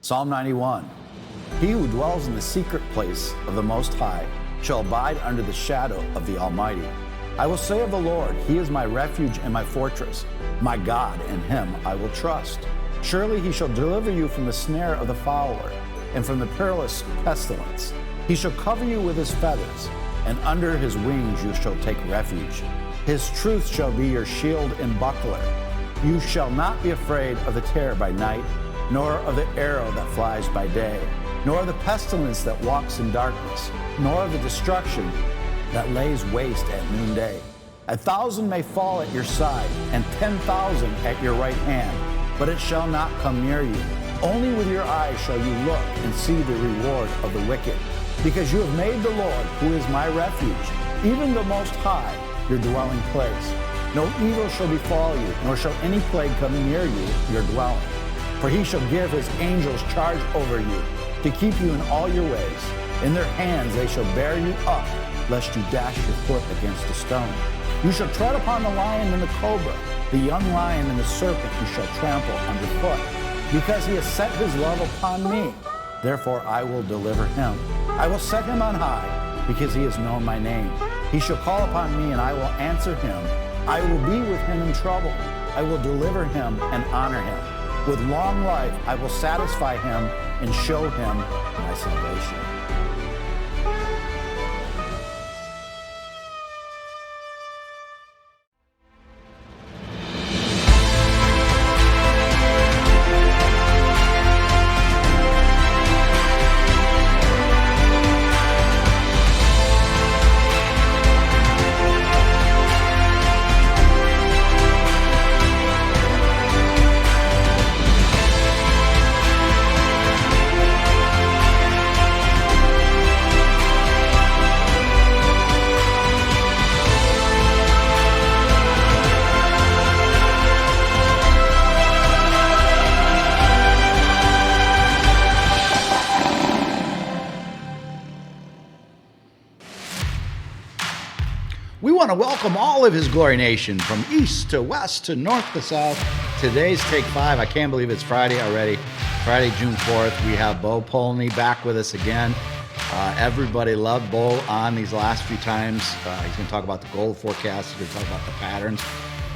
Psalm 91. He who dwells in the secret place of the Most High shall abide under the shadow of the Almighty. I will say of the Lord, He is my refuge and my fortress. My God, in Him I will trust. Surely He shall deliver you from the snare of the fowler and from the perilous pestilence. He shall cover you with His feathers, and under His wings you shall take refuge. His truth shall be your shield and buckler. You shall not be afraid of the terror by night, nor of the arrow that flies by day, nor of the pestilence that walks in darkness, nor of the destruction that lays waste at noonday. 1,000 may fall at your side, and 10,000 at your right hand, but it shall not come near you. Only with your eyes shall you look and see the reward of the wicked. Because you have made the Lord, who is my refuge, even the Most High, your dwelling place. No evil shall befall you, nor shall any plague come near you, your dwelling. For He shall give His angels charge over you, to keep you in all your ways. In their hands they shall bear you up, lest you dash your foot against a stone. You shall tread upon the lion and the cobra, the young lion and the serpent you shall trample underfoot. Because He has set His love upon me, therefore I will deliver him. I will set him on high, because he has known my name. He shall call upon me, and I will answer him. I will be with him in trouble. I will deliver him and honor him. With long life I will satisfy him and show him my salvation. We want to welcome all of His Glory Nation from east to west to north to south. Today's Take 5. I can't believe it's Friday already. Friday, June 4th. We have Bo Polny back with us again. Everybody loved Bo on these last few times. He's going to talk about the gold forecast. He's going to talk about the patterns.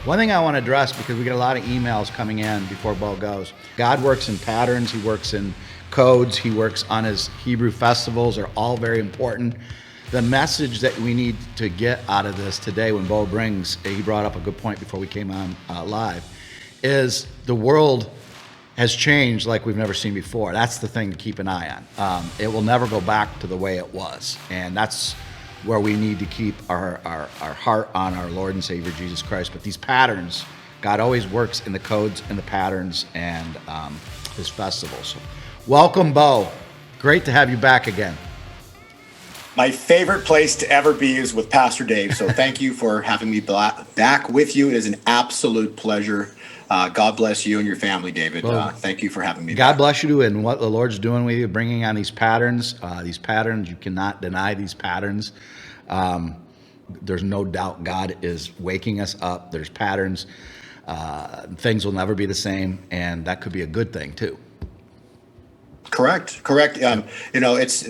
One thing I want to address, because we get a lot of emails coming in before Bo goes. God works in patterns. He works in codes. He works on His Hebrew festivals. Are all very important. The message that we need to get out of this today, when Bo brings, he brought up a good point before we came on live, is the world has changed like we've never seen before. That's the thing to keep an eye on. It will never go back to the way it was. And that's where we need to keep our heart on our Lord and Savior Jesus Christ. But these patterns, God always works in the codes and the patterns and His festivals. So, welcome, Bo. Great to have you back again. My favorite place to ever be is with Pastor Dave. So thank you for having me back with you. It is an absolute pleasure. God bless you and your family, David. Thank you for having me God back. bless you too, and what the Lord's doing with you, bringing on these patterns. You cannot deny these patterns. There's no doubt God is waking us up. There's patterns. Things will never be the same, and that could be a good thing too. Correct. It's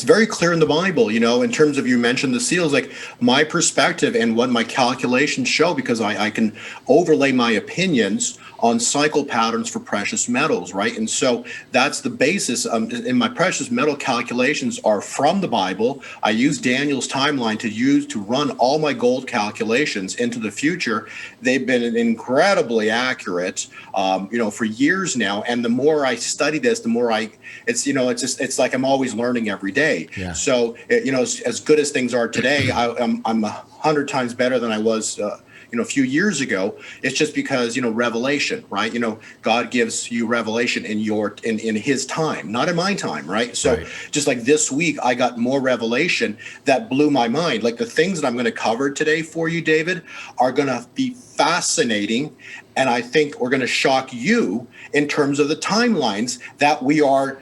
very clear in the Bible, in terms of, you mentioned the seals, like my perspective and what my calculations show, because I can overlay my opinions on cycle patterns for precious metals, right? And so that's the basis. In my precious metal calculations are from the Bible. I use Daniel's timeline to run all my gold calculations into the future. They've been incredibly accurate, for years now. And the more I study this, the more it's like I'm always learning every day. Yeah. So, as good as things are today, I'm 100 times better than I was a few years ago. It's just because, revelation, right? God gives you revelation in His time, not in my time, right? So right. Just like this week, I got more revelation that blew my mind. Like the things that I'm going to cover today for you, David, are going to be fascinating. And I think we're going to shock you in terms of the timelines that we are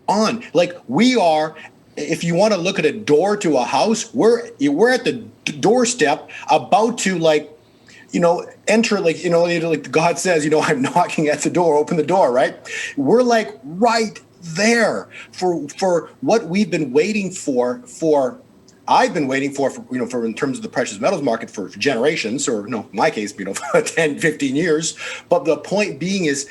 on. Like we are, if you want to look at a door to a house, we're at the doorstep about to enter, like God says, I'm knocking at the door, open the door, right? We're like right there for what we've been waiting for I've been waiting for in terms of the precious metals market for generations, or no, in my case, 10, 15 years. But the point being is,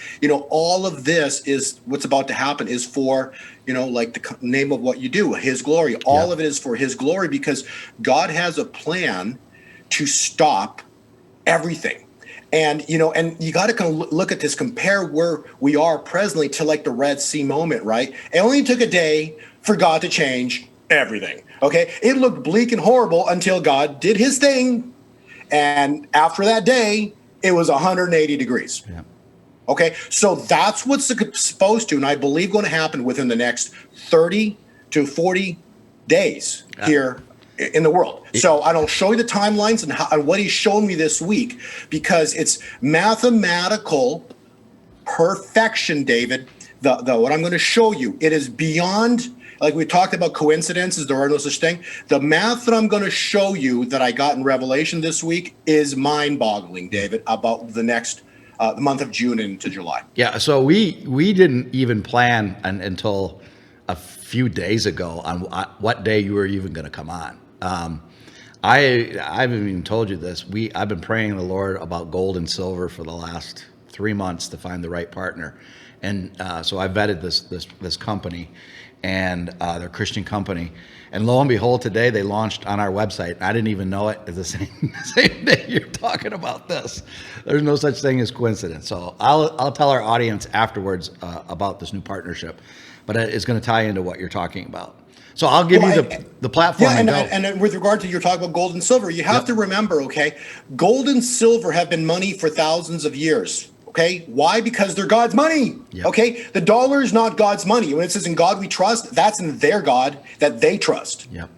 all of this is what's about to happen is for, like the name of what you do, His glory. All of it is for His glory, because God has a plan to stop everything. And, and you got to kind of look at this, compare where we are presently to like the Red Sea moment, right? It only took a day for God to change everything. Okay. It looked bleak and horrible until God did His thing. And after that day, it was 180 degrees. Yeah. Okay. So that's what's supposed to, and I believe going to happen within the next 30 to 40 days here in the world. So I don't show you the timelines and what He's shown me this week, because it's mathematical perfection, David. The what I'm going to show you, it is beyond, like we talked about coincidences, there are no such thing. The math that I'm going to show you that I got in Revelation this week is mind-boggling, David, about the next the month of June into July. Yeah, so we didn't even plan until a few days ago on what day you were even going to come on. I haven't even told you this. I've been praying to the Lord about gold and silver for the last 3 months to find the right partner, and so I vetted this company, and they're a Christian company, and lo and behold, today they launched on our website. I didn't even know it. It's the same day you're talking about this. There's no such thing as coincidence. So I'll tell our audience afterwards about this new partnership, but it's going to tie into what you're talking about. So I'll give you the platform. Yeah, and with regard to your talk about gold and silver, you have to remember, okay, gold and silver have been money for thousands of years. Okay, why? Because they're God's money. Yep. Okay, the dollar is not God's money. When it says "In God we trust," that's in their God that they trust. Yep.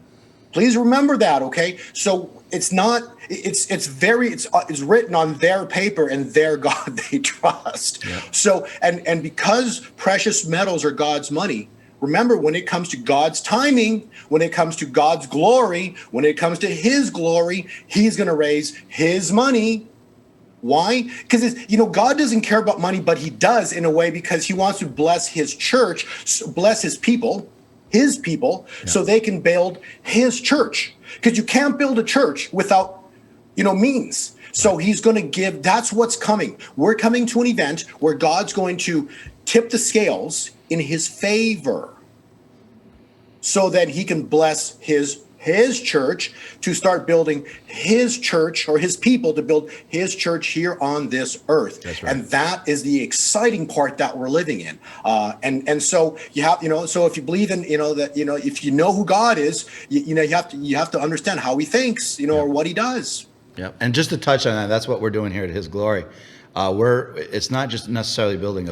Please remember that. Okay, so it's not. It's written on their paper and their God they trust. Yep. So and because precious metals are God's money. Remember, when it comes to God's timing, when it comes to God's glory, when it comes to His glory, He's going to raise His money. Why? Because God doesn't care about money, but He does in a way, because He wants to bless His church, bless His people, so they can build His church. Because you can't build a church without, means. So He's going to give. That's what's coming. We're coming to an event where God's going to tip the scales in His favor, so that He can bless His church to start building His church, or His people to build His church here on this earth. That's right. And that is the exciting part that we're living in. And so you have, so if you believe in, that, if you know who God is, you have to understand how He thinks, or what He does. Yeah. And just to touch on that, that's what we're doing here at His Glory. It's not just necessarily building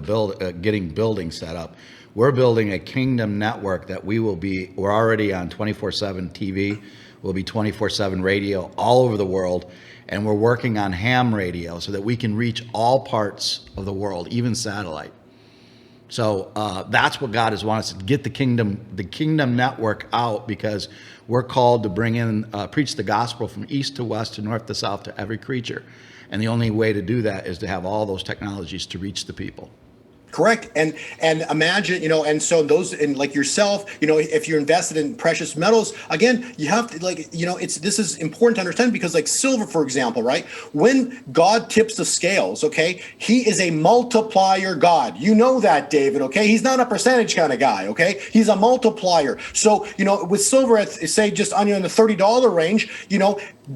getting buildings set up. We're building a kingdom network that we're already on 24/7 TV. We'll be 24/7 radio all over the world. And we're working on ham radio so that we can reach all parts of the world, even satellite. So that's what God has wanted us to get the kingdom network out, because we're called to bring in, preach the gospel from east to west to north to south to every creature. And the only way to do that is to have all those technologies to reach the people. Correct. And imagine, and so those, and like yourself, if you're invested in precious metals, again, you have to this is important to understand, because like silver, for example, right? When God tips the scales, okay, He is a multiplier God. You know that, David, okay? He's not a percentage kind of guy, okay? He's a multiplier. So, with silver at, say, just on in the $30 range,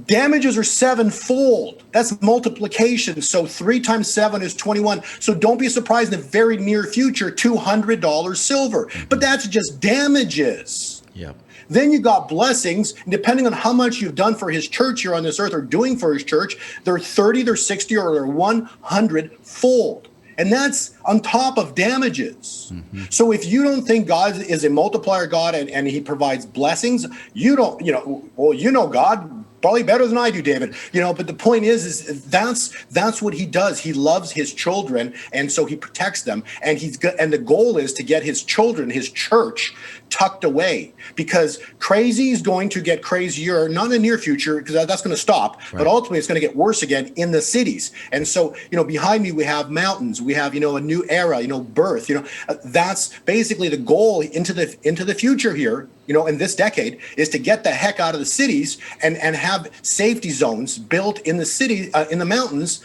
damages are sevenfold. That's multiplication. So 3 times 7 is 21. So don't be surprised in the very near future, $200 silver. But that's just damages. Yep. Then you got blessings. Depending on how much you've done for His church here on this earth, or doing for His church, they're 30, they're 60, or they're 100-fold. And that's on top of damages. Mm-hmm. So if you don't think God is a multiplier God and He provides blessings, you don't, God probably better than I do, David. But the point is that's what he does. He loves his children, and so he protects them. And the goal is to get his children, his church, tucked away, because crazy is going to get crazier, not in the near future, because that's going to stop, but ultimately it's going to get worse again in the cities. And so, behind me we have mountains, we have, a new era, birth, that's basically the goal into the future here, in this decade, is to get the heck out of the cities and have safety zones built in the city, in the mountains,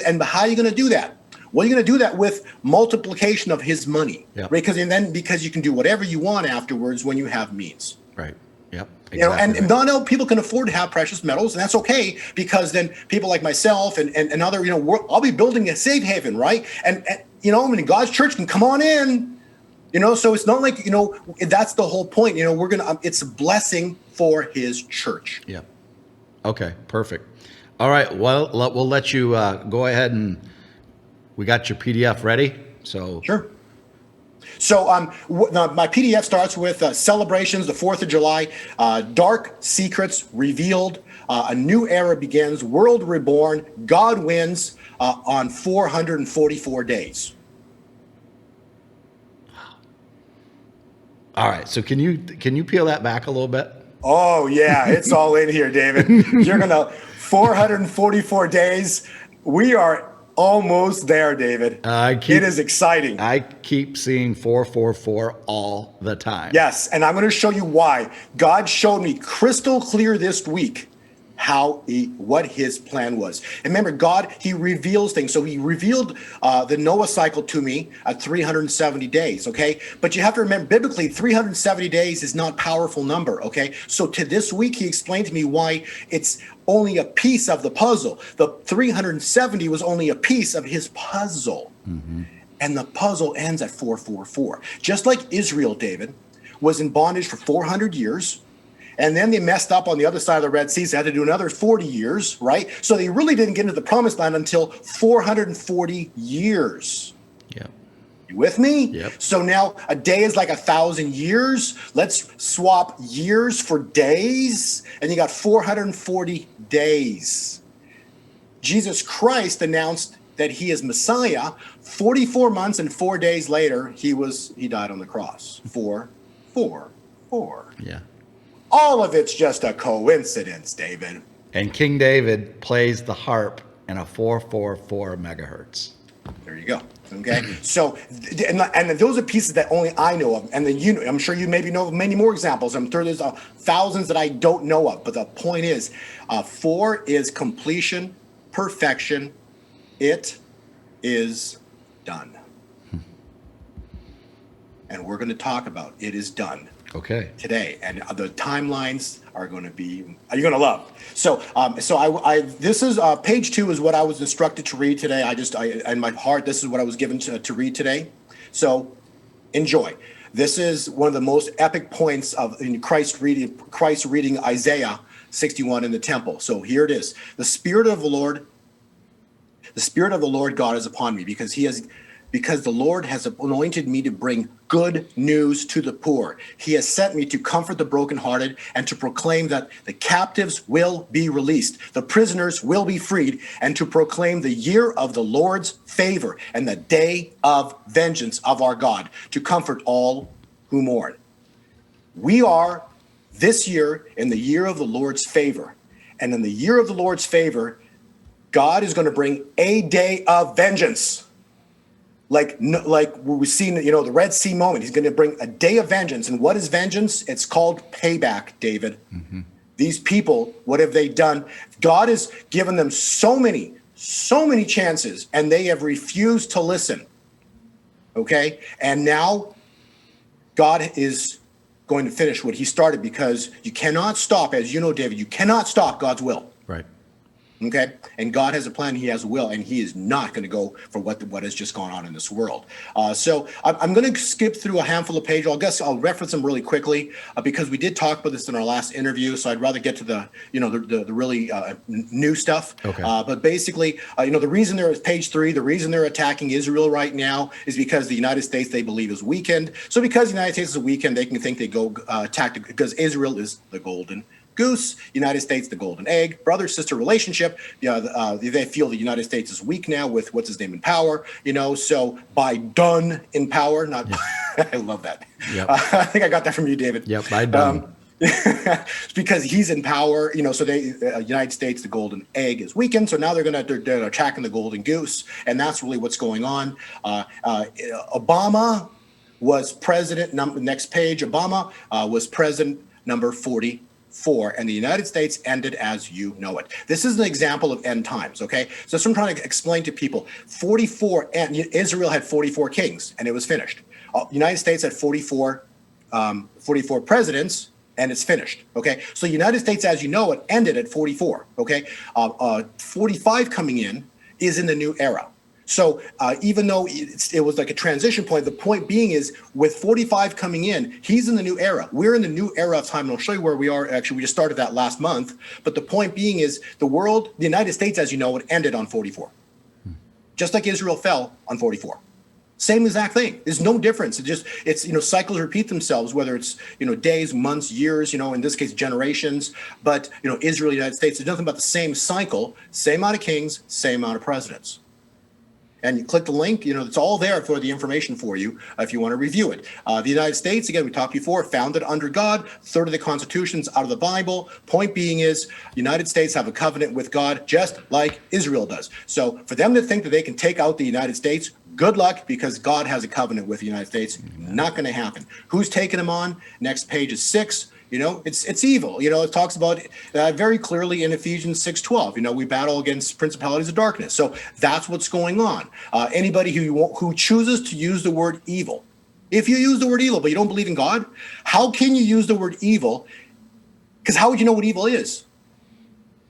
and how are you going to do that? Well, you're going to do that with multiplication of his money, right? Because you can do whatever you want afterwards when you have means. Right. Yep. Exactly. And not all people can afford to have precious metals, and that's okay, because then people like myself and other, I'll be building a safe haven, right? And God's church can come on in, so it's not like, that's the whole point. It's a blessing for his church. Yeah. Okay. Perfect. All right. Well, we'll let you go ahead, and we got your PDF ready. So sure. So my PDF starts with celebrations, the 4th of July, dark secrets revealed, a new era begins, world reborn, God wins on 444 days. All right. So can you peel that back a little bit? Oh yeah, it's all in here, David. You're gonna 444 days. We are almost there, David. It is exciting. I keep seeing 444 all the time. Yes, and I'm going to show you why. God showed me crystal clear this week what his plan was. And remember, God, he reveals things. So he revealed the Noah cycle to me at 370 days, okay? But you have to remember, biblically, 370 days is not a powerful number, okay? So to this week, he explained to me why it's only a piece of the puzzle. The 370 was only a piece of his puzzle. Mm-hmm. And the puzzle ends at 444. Just like Israel, David, was in bondage for 400 years, and then they messed up on the other side of the Red Sea, so they had to do another 40 years, right? So they really didn't get into the promised land until 440 years. Yeah. You with me? Yep. So now a day is like 1,000 years. Let's swap years for days, and you got 440 days. Jesus Christ announced that he is Messiah. 44 months and 4 days later, he died on the cross. 444. Yeah. All of it's just a coincidence, David. And King David plays the harp in a 444 megahertz. There you go. Okay. So, and those are pieces that only I know of. And then I'm sure you maybe know of many more examples. I'm sure there's thousands that I don't know of. But the point is, 4 is completion, perfection. It is done. And we're going to talk about it is done. Okay. Today, and the timelines are going to be you're going to love. So, this is page 2 is what I was instructed to read today. In my heart, this is what I was given to read today. So, enjoy. This is one of the most epic points in Christ reading Isaiah 61 in the temple. So here it is: the Spirit of the Lord God is upon me, because the Lord has anointed me to bring good news to the poor. He has sent me to comfort the brokenhearted and to proclaim that the captives will be released, the prisoners will be freed, and to proclaim the year of the Lord's favor and the day of vengeance of our God, to comfort all who mourn. We are this year in the year of the Lord's favor. And in the year of the Lord's favor, God is going to bring a day of vengeance. Like we've seen, the Red Sea moment. He's going to bring a day of vengeance. And what is vengeance? It's called payback, David. Mm-hmm. These people, what have they done? God has given them so many chances, and they have refused to listen. Okay? And now God is going to finish what he started, because you cannot stop, as you know, David, you cannot stop God's will. Right. Okay, and God has a plan, he has a will, and he is not going to go for what has just gone on in this world. So I'm going to skip through a handful of pages. I guess I'll reference them really quickly because we did talk about this in our last interview. So I'd rather get to the really new stuff. Okay. But basically, the reason they're at page 3, the reason they're attacking Israel right now is because the United States, they believe, is weakened. So because the United States is weakened, they can think they go attack, because Israel is the golden goose, United States, the golden egg, brother-sister relationship. They feel the United States is weak now with what's his name in power, so Biden in power, not, I love that. Yep. I think I got that from you, David. Yep, Biden. It's because he's in power, so United States, the golden egg is weakened. So now they're attacking the golden goose. And that's really what's going on. Obama was president. Next page. Obama was president number 44, and the United States ended as you know it. This is an example of end times, okay? So that's what I'm trying to explain to people. 44, and Israel had 44 kings, and it was finished. United States had 44 presidents, and it's finished, okay? So United States, as you know it, ended at 44, okay? 45 coming in is in the new era. So even though it was like a transition point, the point being is with 45 coming in, he's in the new era. We're in the new era of time, and I'll show you where we are. Actually, we just started that last month. But the point being is the United States, as you know, it ended on 44. Just like Israel fell on 44. Same exact thing. There's no difference. It's cycles repeat themselves, whether it's, days, months, years, in this case, generations. But, Israel, United States, there's nothing but the same cycle, same amount of kings, same amount of presidents. And you click the link, it's all there for the information for you if you want to review it. The United States, again, we talked before, founded under God, third of the constitutions out of the Bible. Point being is, United States have a covenant with God just like Israel does. So for them to think that they can take out the United States, good luck, because God has a covenant with the United States. Not going to happen. Who's taking them on? Next page is 6. It's evil. It talks about very clearly in Ephesians 6:12. We battle against principalities of darkness. So that's what's going on. Anybody who chooses to use the word evil, if you use the word evil but you don't believe in God, how can you use the word evil? Because how would you know what evil is?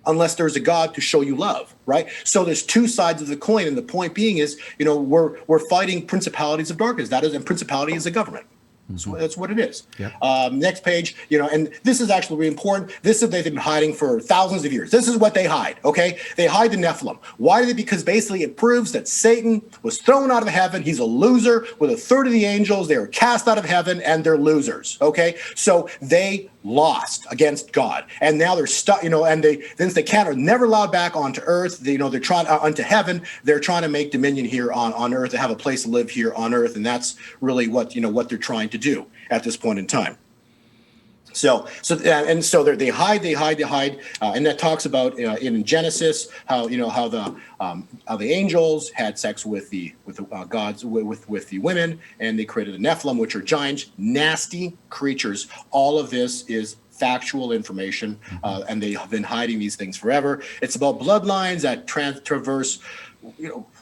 Unless there's a God to show you love, right? So there's two sides of the coin, and the point being is, we're fighting principalities of darkness. And principality is a government. That's what it is. Yeah. Next page, and this is actually really important. This is they've been hiding for thousands of years. This is what they hide, okay? They hide the Nephilim. Why do they? Because basically it proves that Satan was thrown out of heaven. He's a loser with a third of the angels. They were cast out of heaven, and they're losers, okay? So they lost against God, and now they're stuck, and since they can't, are never allowed back onto earth. They're trying onto heaven. They're trying to make dominion here on earth, to have a place to live here on earth, and that's really what they're trying to do at this point in time. So they hide, and that talks about in Genesis how the angels had sex with the gods with the women, and they created the Nephilim, which are giants, nasty creatures. All of this is factual information, and they have been hiding these things forever. It's about bloodlines that traverse,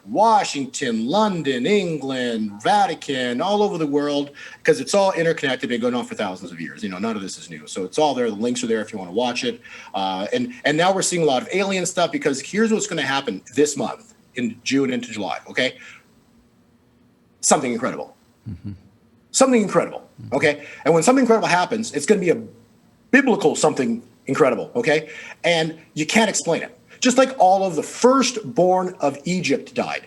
Washington, London, England, Vatican, all over the world, because it's all interconnected and going on for thousands of years. None of this is new. So it's all there. The links are there if you want to watch it. And now we're seeing a lot of alien stuff, because here's what's going to happen this month in June into July, okay? Something incredible. Something incredible, okay? And when something incredible happens, it's going to be a biblical something incredible, okay? And you can't explain it. Just like all of the firstborn of Egypt died.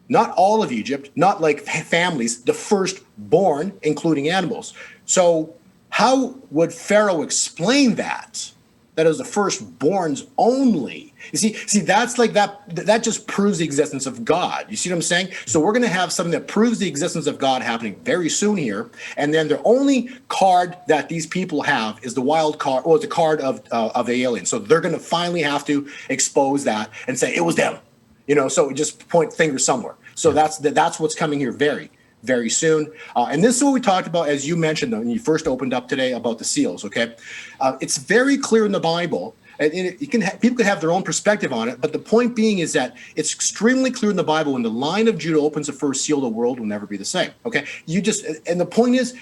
Not all of Egypt, not like families, the firstborn, including animals. So how would Pharaoh explain that? That is the firstborns only. You see, that's like that just proves the existence of God. You see what I'm saying? So we're going to have something that proves the existence of God happening very soon here. And then the only card that these people have is the wild card, or the card of the alien. So they're going to finally have to expose that and say it was them. So just point fingers somewhere. So that's what's coming here very, very soon. And this is what we talked about, as you mentioned, when you first opened up today, about the seals, okay? It's very clear in the Bible, and people can have their own perspective on it, but the point being is that it's extremely clear in the Bible, when the line of Judah opens the first seal, the world will never be the same, okay? And the point is,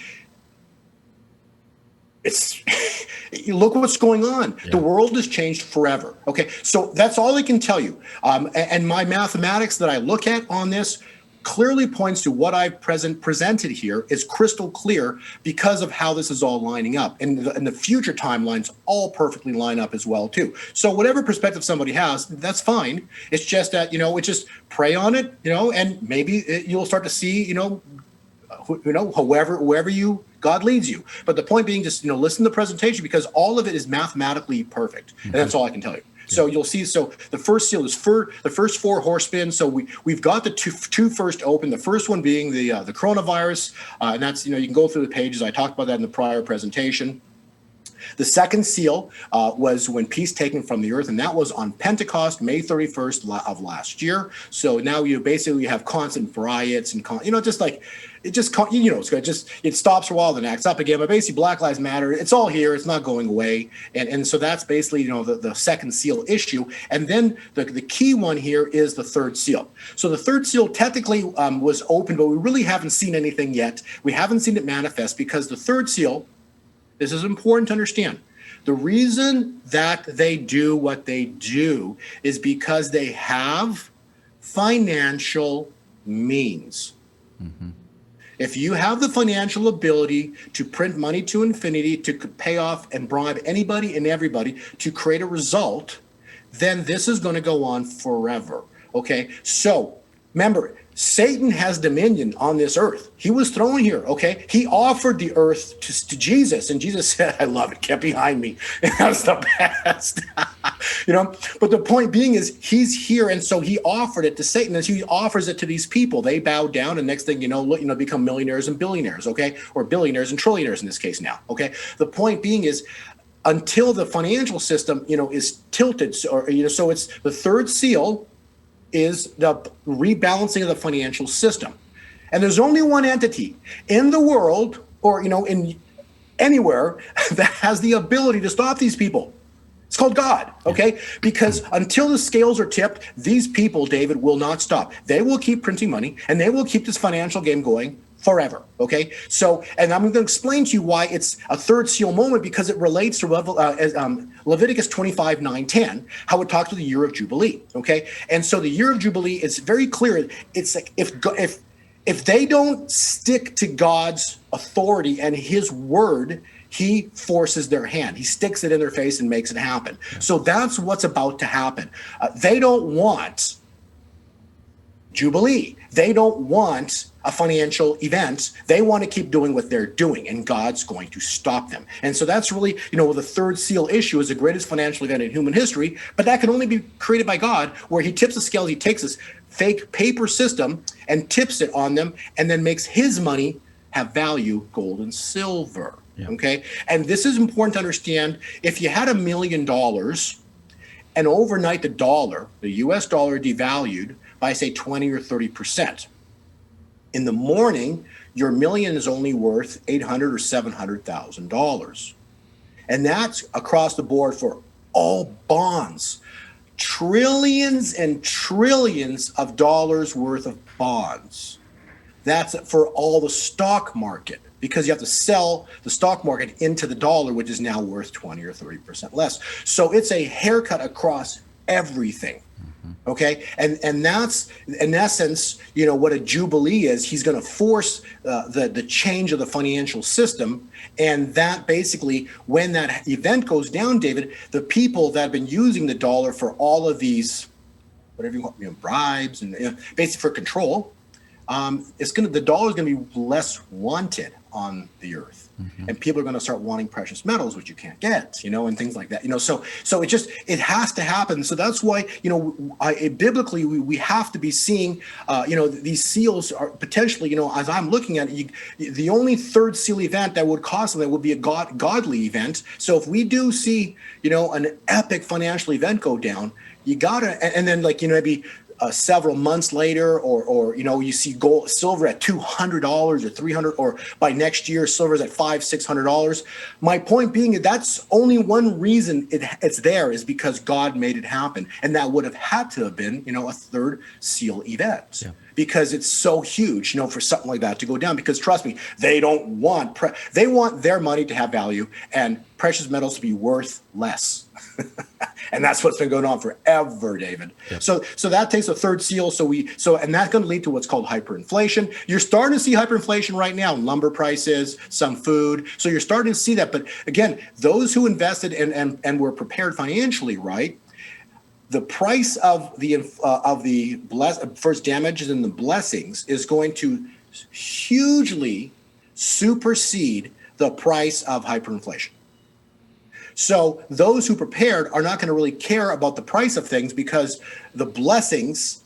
look what's going on. Yeah. The world has changed forever, okay? So that's all I can tell you. And my mathematics that I look at on this clearly points to what I've presented here is crystal clear, because of how this is all lining up. And the future timelines all perfectly line up as well, too. So whatever perspective somebody has, that's fine. It's just that, it's just pray on it, and maybe you'll start to see, wherever God leads you. But the point being, just listen to the presentation, because all of it is mathematically perfect, and that's all I can tell you. So you'll see. So the first seal is for the first 4 horsemen. So we've got the two first open. The first one being the coronavirus, and that's you can go through the pages. I talked about that in the prior presentation. The second seal was when peace taken from the earth, and that was on Pentecost, May 31st of last year. So now you basically have constant riots and it stops for a while, then acts up again. But basically, Black Lives Matter, it's all here. It's not going away, and so that's basically the second seal issue. And then the key one here is the third seal. So the third seal technically was open, but we really haven't seen anything yet. We haven't seen it manifest, because the third seal. This is important to understand. The reason that they do what they do is because they have financial means. Mm-hmm. If you have the financial ability to print money to infinity, to pay off and bribe anybody and everybody to create a result, then this is going to go on forever. Okay? So remember, Satan has dominion on this earth. He was thrown here, okay? He offered the earth to Jesus, and Jesus said, I love it, get behind me. That's the best. But the point being is, he's here, and so he offered it to Satan, and he offers it to these people. They bow down, and next thing become millionaires and billionaires, okay? Or billionaires and trillionaires in this case now, okay? The point being is, until the financial system, is tilted, so it's the third seal, is the rebalancing of the financial system. And there's only one entity in the world, or in anywhere, that has the ability to stop these people. It's called God, okay? Because until the scales are tipped, these people, David, will not stop. They will keep printing money, and they will keep this financial game going forever, okay? So, and I'm going to explain to you why it's a third seal moment, because it relates to Leviticus 25, 9, 10, how it talks about the year of Jubilee, okay? And so the year of Jubilee is very clear. It's like if they don't stick to God's authority and his word, he forces their hand. He sticks it in their face and makes it happen. So that's what's about to happen. They don't want Jubilee. They don't want a financial event. They want to keep doing what they're doing, and God's going to stop them. And so that's really, the third seal issue is the greatest financial event in human history, but that can only be created by God, where he tips the scales. He takes this fake paper system and tips it on them, and then makes his money have value, gold and silver. Yeah. Okay. And this is important to understand. If you had $1 million and overnight the US dollar devalued by say 20 or 30%, in the morning, your million is only worth $800,000 or $700,000. And that's across the board for all bonds. Trillions and trillions of dollars worth of bonds. That's for all the stock market, because you have to sell the stock market into the dollar, which is now worth 20 or 30% less. So it's a haircut across everything. Okay, and that's in essence, what a jubilee is. He's going to force the change of the financial system, and that basically, when that event goes down, David, the people that have been using the dollar for all of these, whatever you want, bribes and basically for control, the dollar is going to be less wanted on the earth. Mm-hmm. And people are going to start wanting precious metals, which you can't get, and things like that, so it has to happen. So that's why, biblically, we have to be seeing, these seals are potentially, as I'm looking at it, the only third seal event that would cause something would be a godly event. So if we do see, an epic financial event go down, you gotta, and then maybe several months later, or you see silver at $200 or $300, or by next year silver's at $500-$600. My point being, that's only one reason it's there, is because God made it happen, and that would have had to have been a third seal event. Yeah. Because it's so huge, for something like that to go down. Because trust me, they don't want they want their money to have value and precious metals to be worth less. And that's what's been going on forever, David. Yep. So that takes a third seal. And that's going to lead to what's called hyperinflation. You're starting to see hyperinflation right now in lumber prices, some food. So you're starting to see that. But again, those who invested and were prepared financially, right? The price of the first damages and the blessings is going to hugely supersede the price of hyperinflation. So those who prepared are not going to really care about the price of things because the blessings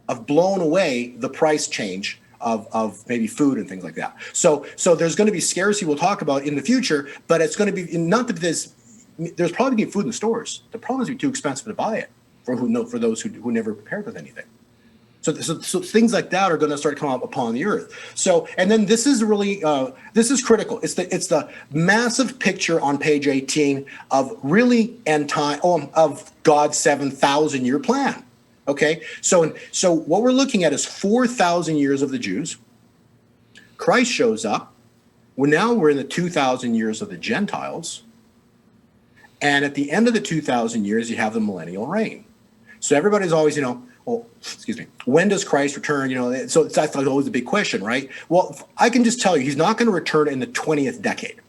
have blown away the price change of maybe food and things like that. So there's going to be scarcity we'll talk about in the future, but it's going to be not that there's probably going to be food in the stores. The problem is it'll be too expensive to buy it for those who never prepared with anything. So things like that are going to start coming up upon the earth. So, and then this is really this is critical. It's the massive picture on page 18 of really of God's 7,000-year plan. Okay, so what we're looking at is 4,000 years of the Jews. Christ shows up. We're in the 2,000 years of the Gentiles, and at the end of the 2,000 years, you have the millennial reign. So everybody's always, when does Christ return? So that's always a big question, right? Well, I can just tell you, he's not going to return in the 20th decade.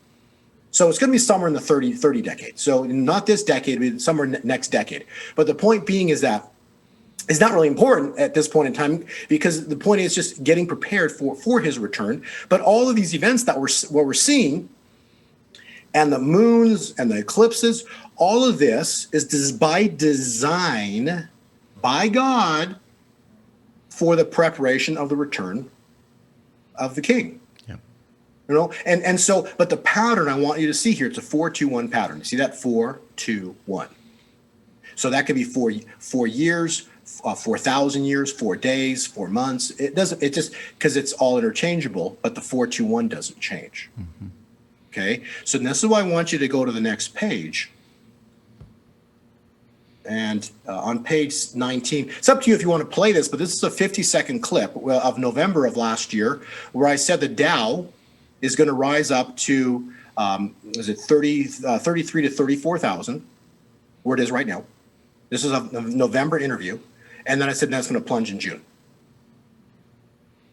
So it's going to be somewhere in the 30 decade. So not this decade, but somewhere next decade. But the point being is that it's not really important at this point in time because the point is just getting prepared for his return. But all of these events that we're seeing, and the moons and the eclipses, all of this is by design, by God, for the preparation of the return of the King. Yeah. And so, but the pattern I want you to see here, it's a 4-2-1 pattern. You see that 4-2-1. So that could be 4 years, 4,000 years, 4 days, 4 months. It just because it's all interchangeable, but the 4-2-1 doesn't change. Mm-hmm. Okay, so this is why I want you to go to the next page. And on page 19, it's up to you if you want to play this, but this is a 50-second clip of November of last year where I said the Dow is going to rise up to, 33 to 34,000, where it is right now. This is a November interview. And then I said that's going to plunge in June.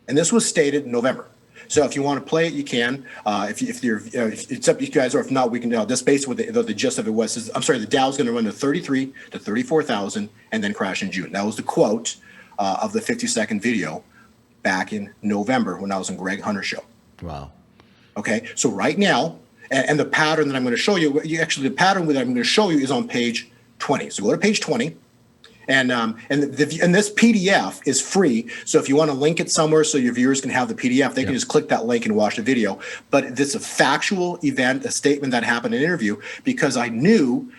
And this was stated in November. So if you want to play it, you can. If it's up to you guys, or if not, we can. Just based with the gist of it was, the Dow's going to run to 33 to 34,000 and then crash in June. That was the quote of the 50-second video back in November when I was on Greg Hunter's show. Wow. Okay, so right now, and the pattern that I'm going to show you, the pattern that I'm going to show you is on page 20. So go to page 20. And this PDF is free. So if you want to link it somewhere so your viewers can have the PDF, they can just click that link and watch the video. But this is a factual event, a statement that happened in an interview, because I knew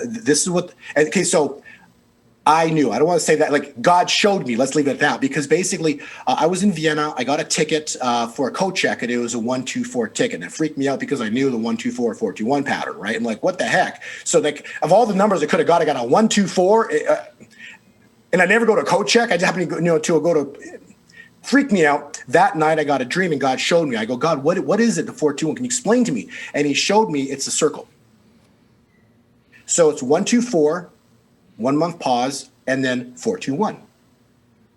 this is what. Okay, so I knew. I don't want to say that like God showed me. Let's leave it at that. Because basically, I was in Vienna. I got a ticket for a coach check, and it was a 1-2-4 ticket. And it freaked me out because I knew the 1-2-4, 4-2-1 pattern, right? I'm like, what the heck? So like, of all the numbers I could have got, I got a 1-2-4. And I never go to coach check. I just happened to go to freak me out. That night I got a dream and God showed me. I go, God, what is it, the 4-2-1? Can you explain to me? And he showed me it's a circle. So it's 1-2-4, 1 month pause, and then 4-2-1.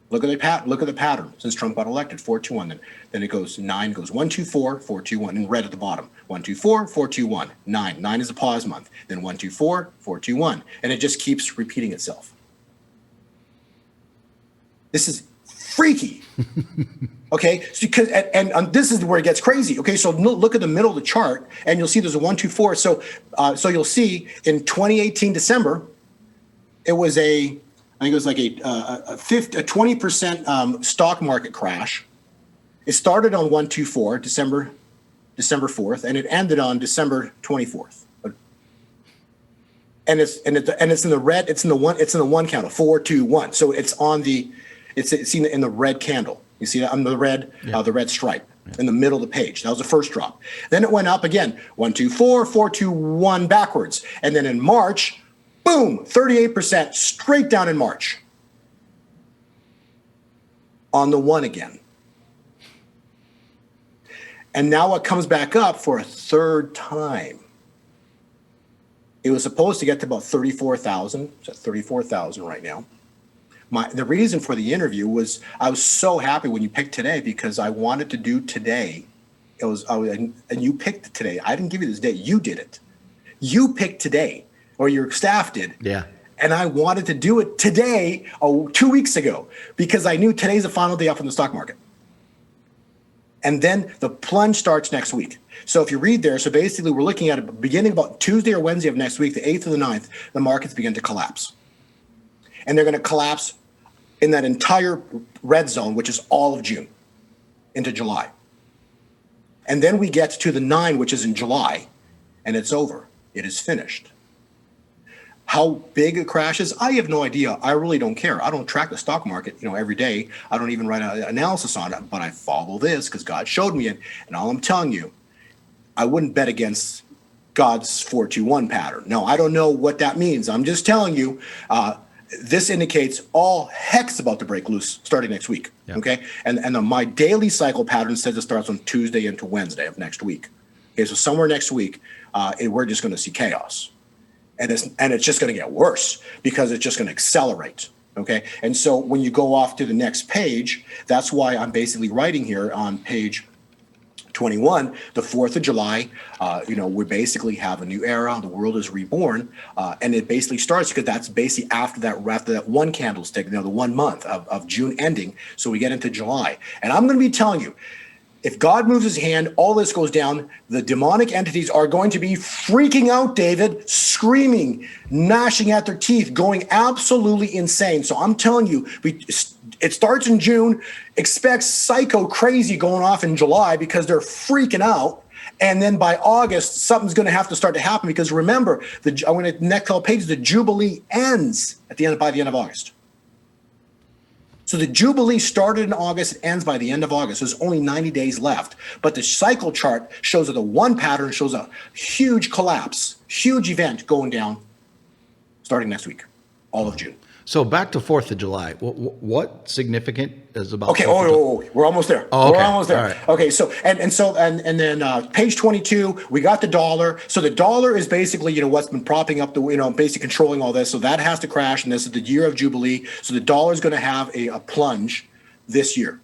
Look at the pattern since Trump got elected, 4-2-1. Then it goes 9, goes 1-2-4, 4-2-1, in red at the bottom. 1-2-4, 4-2-1, 9. 9 is a pause month. Then 1-2-4, 4-2-1. And it just keeps repeating itself. This is freaky. Okay, so because and this is where it gets crazy. Okay, so look at the middle of the chart, and you'll see there's a 1-2-4. So you'll see in 2018 December, it was I think it was like a 20% stock market crash. It started on 1-2-4 December 4th, and it ended on December 24th. And it's in the red. It's in the one count of 4-2-1. So it's on the. It's seen in the red candle. You see that on the red stripe in the middle of the page. That was the first drop. Then it went up again, 1-2-4, 4-2-1 backwards. And then in March, boom, 38% straight down in March. On the 1 again. And now it comes back up for a third time. It was supposed to get to about 34,000. It's at 34,000 right now. The reason for the interview was I was so happy when you picked today because I wanted to do today. And you picked today. I didn't give you this day. You did it. You picked today, or your staff did. Yeah. And I wanted to do it today, 2 weeks ago, because I knew today's the final day up in the stock market. And then the plunge starts next week. So if you read there, so basically we're looking at it beginning about Tuesday or Wednesday of next week, the 8th or the 9th, the markets begin to collapse. And they're going to collapse in that entire red zone, which is all of June into July. And then we get to the 9, which is in July, and it's over. It is finished. How big it crashes, I have no idea. I really don't care. I don't track the stock market, every day. I don't even write an analysis on it, but I follow this because God showed me it. And all I'm telling you, I wouldn't bet against God's 421 pattern. No, I don't know what that means. I'm just telling you, this indicates all heck's about to break loose starting next week. Yep. Okay, and my daily cycle pattern says it starts on Tuesday into Wednesday of next week. Okay, so somewhere next week, we're just going to see chaos. And it's just going to get worse because it's just going to accelerate. Okay. And so when you go off to the next page, that's why I'm basically writing here on page 21, the 4th of July, we basically have a new era. The world is reborn. And it basically starts because that's basically after that one candlestick, the 1 month of June ending. So we get into July. And I'm going to be telling you, if God moves his hand, all this goes down. The demonic entities are going to be freaking out, David, screaming, gnashing at their teeth, going absolutely insane. So I'm telling you, it starts in June. Expect psycho crazy going off in July because they're freaking out. And then by August, something's going to have to start to happen because remember, I'm going to next couple pages, the Jubilee ends by the end of August. So the Jubilee started in August, it ends by the end of August. There's only 90 days left. But the cycle chart shows that the one pattern shows a huge collapse, huge event going down starting next week, all of June. So back to 4th of July. What significant is about? Okay. We're almost there. Oh, okay. We're almost there. All right. Okay. So and then page 22, we got the dollar. So the dollar is basically what's been propping up the basically controlling all this. So that has to crash, and this is the year of Jubilee. So the dollar is going to have a plunge this year.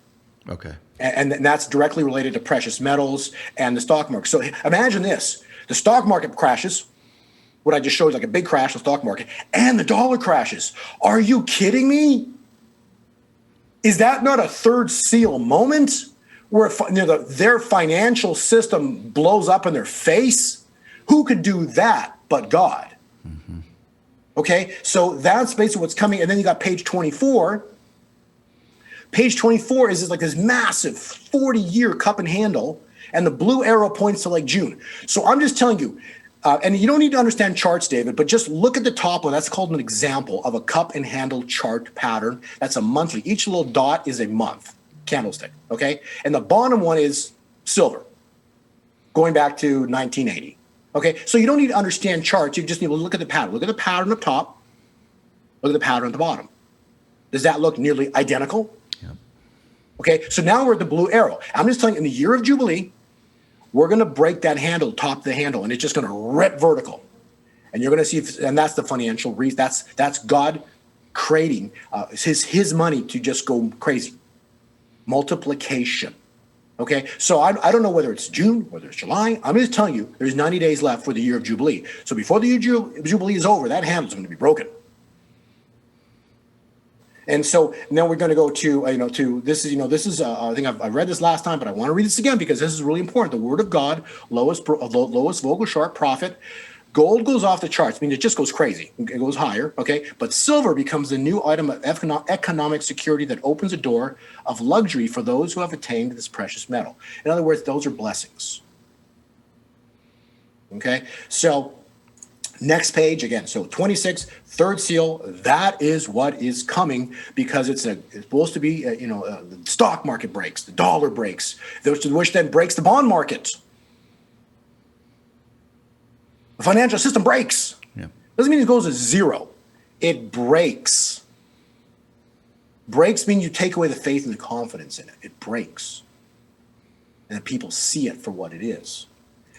Okay. And that's directly related to precious metals and the stock market. So imagine this: the stock market crashes. What I just showed is like a big crash in the stock market, and the dollar crashes. Are you kidding me? Is that not a third seal moment where their financial system blows up in their face? Who could do that but God? Mm-hmm. Okay, so that's basically what's coming. And then you got page 24. Page 24 is like this massive 40-year cup and handle, and the blue arrow points to like June. So I'm just telling you, and you don't need to understand charts, David, but just look at the top one. That's called an example of a cup and handle chart pattern. That's a monthly. Each little dot is a month candlestick, okay? And the bottom one is silver, going back to 1980, okay? So you don't need to understand charts. You just need to look at the pattern. Look at the pattern up top. Look at the pattern at the bottom. Does that look nearly identical? Yep. Okay, so now we're at the blue arrow. I'm just telling you, in the year of Jubilee, we're going to break that handle, top of the handle, and it's just going to rip vertical. And you're going to see, and that's the financial reason. That's God creating his money to just go crazy. Multiplication. Okay, so I don't know whether it's June, whether it's July. I'm just telling you, there's 90 days left for the year of Jubilee. So before the year Jubilee is over, that handle's going to be broken. And so now we're going to go to this is I think I read this last time, but I want to read this again because this is really important. The Word of God, lowest Vogel-Sharp profit. Gold goes off the charts. I mean, it just goes crazy. It goes higher, okay? But silver becomes the new item of economic security that opens a door of luxury for those who have attained this precious metal. In other words, those are blessings. Okay? So next page again. So 26, third seal. That is what is coming because it's supposed to be, the stock market breaks, the dollar breaks, which then breaks the bond market. The financial system breaks. Yeah. Doesn't mean it goes to zero. It breaks. Breaks mean you take away the faith and the confidence in it. It breaks. And then people see it for what it is.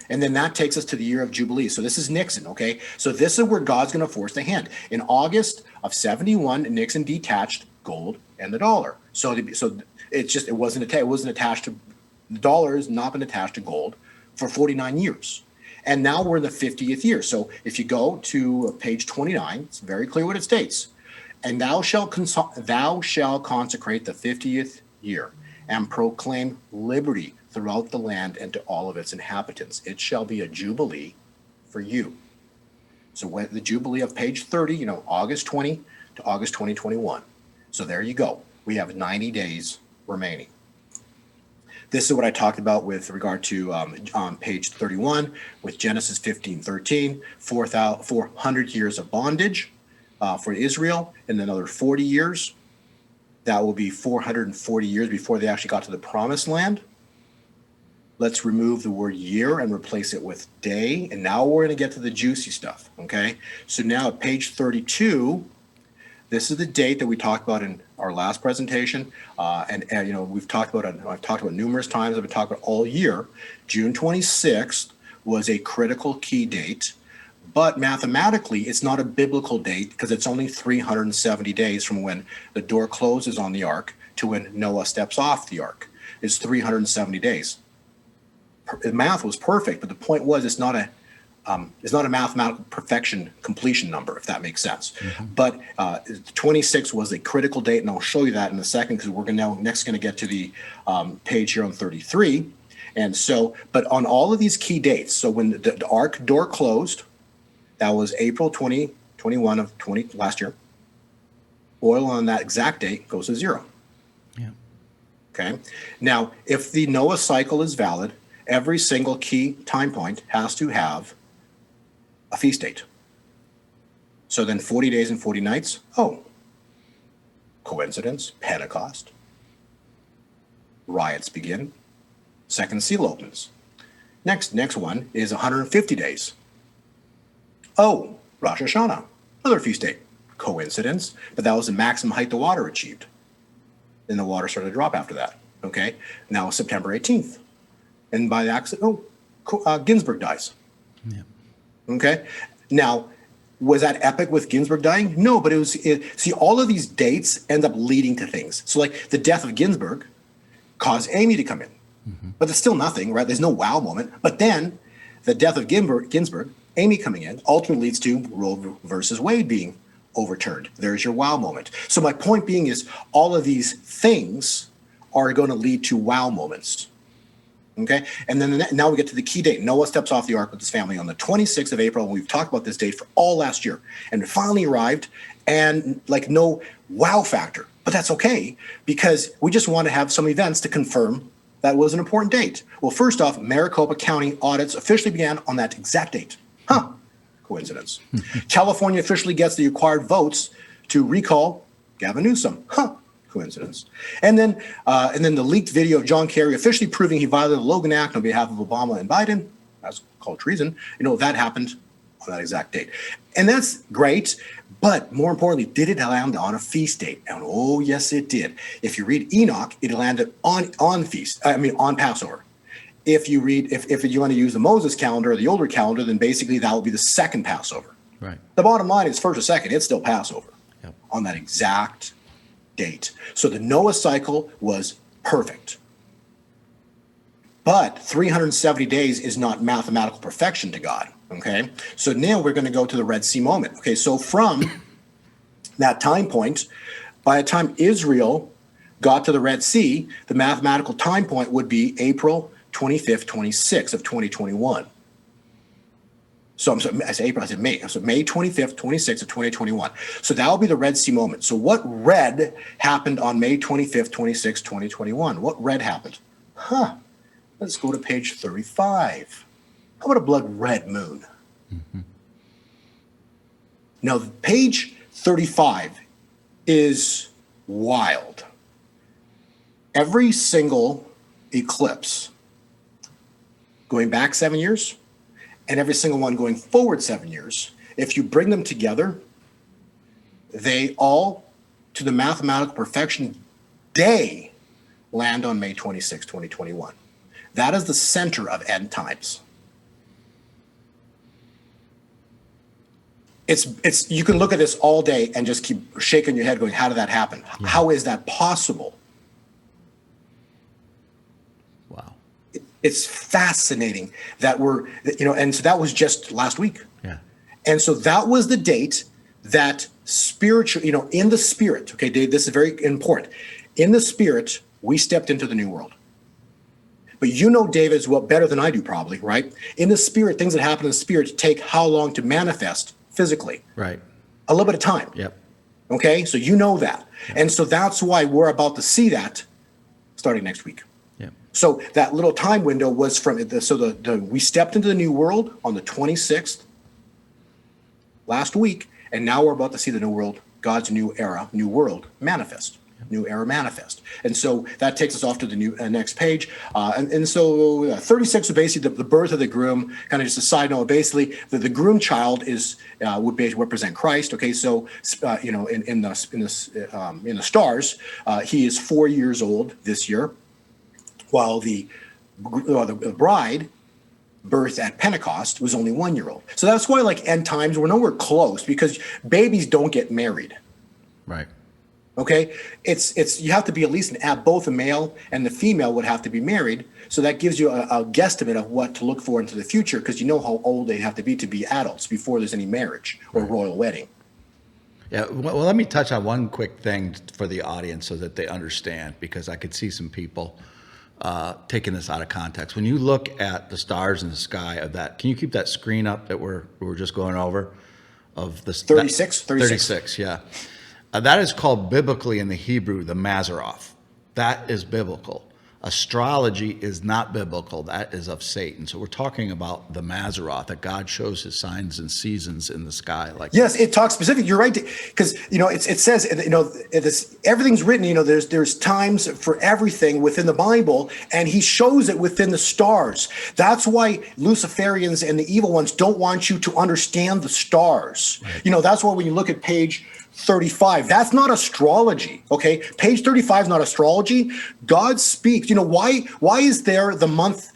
And then that takes us to the year of Jubilee. So this is Nixon, okay? So this is where God's going to force the hand. In August of 71, Nixon detached gold and the dollar. So it wasn't attached to the dollar has not been attached to gold for 49 years. And now we're in the 50th year. So if you go to page 29, it's very clear what it states. And thou shalt consecrate the 50th year and proclaim liberty throughout the land and to all of its inhabitants. It shall be a jubilee for you. So when the jubilee of page 30, August 20 to August 2021. So there you go. We have 90 days remaining. This is what I talked about with regard to on page 31 with Genesis 15:13, 400 years of bondage for Israel, and another 40 years. That will be 440 years before they actually got to the promised land. Let's remove the word year and replace it with day. And now we're going to get to the juicy stuff, okay? So now at page 32, this is the date that we talked about in our last presentation. And we've talked about it, I've talked about it numerous times, I've been talking about all year. June 26th was a critical key date. But mathematically, it's not a biblical date because it's only 370 days from when the door closes on the ark to when Noah steps off the ark. It's 370 days. The math was perfect, but the point was it's not a mathematical perfection completion number, if that makes sense. Mm-hmm. But 26 was a critical date, and I'll show you that in a second because we're next going to get to the page here on 33. And so, but on all of these key dates, so when the ark door closed, that was April 2021 of last year. Oil on that exact date goes to 0. Yeah. Okay. Now, if the Noah cycle is valid, every single key time point has to have a feast date. So then 40 days and 40 nights. Oh, coincidence, Pentecost. Riots begin. Second seal opens. Next one is 150 days. Oh, Rosh Hashanah, another feast date. Coincidence, but that was the maximum height the water achieved. Then the water started to drop after that. Okay, now September 18th. And by accident, Ginsburg dies. Yeah. Okay, now, was that epic with Ginsburg dying? No, but see, all of these dates end up leading to things. So like the death of Ginsburg caused Amy to come in. Mm-hmm. But there's still nothing, right? There's no wow moment. But then the death of Ginsburg, Amy coming in, ultimately leads to Roe versus Wade being overturned. There's your wow moment. So my point being is all of these things are going to lead to wow moments. Okay, and then now we get to the key date. Noah steps off the ark with his family on the 26th of April, and we've talked about this date for all last year. And it finally arrived, and like no wow factor. But that's okay, because we just want to have some events to confirm that was an important date. Well, first off, Maricopa County audits officially began on that exact date. Huh, coincidence. California officially gets the required votes to recall Gavin Newsom. Huh. Coincidence. And then the leaked video of John Kerry officially proving he violated the Logan Act on behalf of Obama and Biden. That's called treason. That happened on that exact date. And that's great. But more importantly, did it land on a feast date? And oh, yes, it did. If you read Enoch, it landed on Passover. If you want to use the Moses calendar or the older calendar, then basically that will be the second Passover. Right. The bottom line is first or second, it's still Passover on that exact date. So the Noah cycle was perfect. But 370 days is not mathematical perfection to God. Okay. So now we're going to go to the Red Sea moment. Okay. So from that time point, by the time Israel got to the Red Sea, the mathematical time point would be April 25th, 26th of 2021. So I said April, I said May. So May 25th, 26th of 2021. So that will be the Red Sea moment. So what red happened on May 25th, 26th, 2021? What red happened? Let's go to page 35. How about a blood red moon? Mm-hmm. Now, page 35 is wild. Every single eclipse going back 7 years and every single one going forward 7 years, if you bring them together, they all, to the mathematical perfection day, land on May 26, 2021. That is the center of end times. It's you can look at this all day and just keep shaking your head going, how did that happen? Yeah. How is that possible? Wow. It's fascinating that and so that was just last week. Yeah. And so that was the date that spiritual, in the spirit, okay, Dave, this is very important. In the spirit, we stepped into the new world. But you know, David, as well better than I do, probably, right? In the spirit, things that happen in the spirit take how long to manifest physically? Right. A little bit of time. Yep. Okay, so you know that. Yep. And so that's why we're about to see that starting next week. Yep. So that little time window was from we stepped into the new world on the 26th last week, and now we're about to see the new world, God's new era, new world manifest. New era manifest. And so that takes us off to the new next page. And so 36 is basically the birth of the groom. Kind of just a side note, basically the groom child would basically represent Christ. Okay, so in the stars, he is 4 years old this year, while the bride birth at Pentecost was only 1 year old. So that's why, like, end times, we're nowhere close, because babies don't get married. Right. Okay, it's you have to be at least both a male and the female would have to be married. So that gives you a guesstimate of what to look for into the future, because you know how old they have to be adults before there's any marriage or royal wedding. Yeah, well, let me touch on one quick thing for the audience so that they understand, because I could see some people taking this out of context. When you look at the stars in the sky of that, can you keep that screen up that we're just going over of this 36? 36, yeah. That is called biblically in the Hebrew, the Mazaroth. That is biblical. Astrology is not biblical. That is of Satan. So we're talking about the Mazaroth, that God shows his signs and seasons in the sky. Yes, it talks specifically. You're right, because it says everything's written. There's times for everything within the Bible, and he shows it within the stars. That's why Luciferians and the evil ones don't want you to understand the stars. Right. That's why when you look at page 35, that's not astrology. Okay, page 35 is not astrology. God speaks. Why is there the month?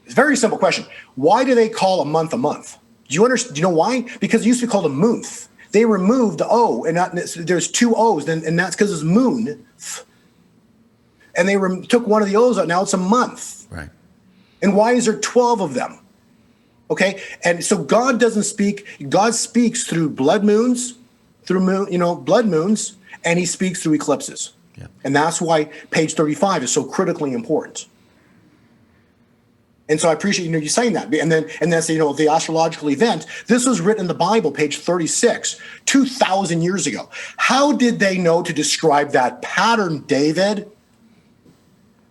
It's a very simple question. Why do they call a month a month? Do you understand? Do you know why? Because it used to be called a month. They removed the O, and there's two O's, and that's because it's moon. And they took one of the O's out. Now it's a month. Right. And why is there 12 of them? Okay, and so God doesn't speak. God speaks through blood moons, blood moons, and he speaks through eclipses. Yeah. And that's why page 35 is so critically important. And so I appreciate you saying that. And then the astrological event. This was written in the Bible, page 36, 2,000 years ago. How did they know to describe that pattern, David?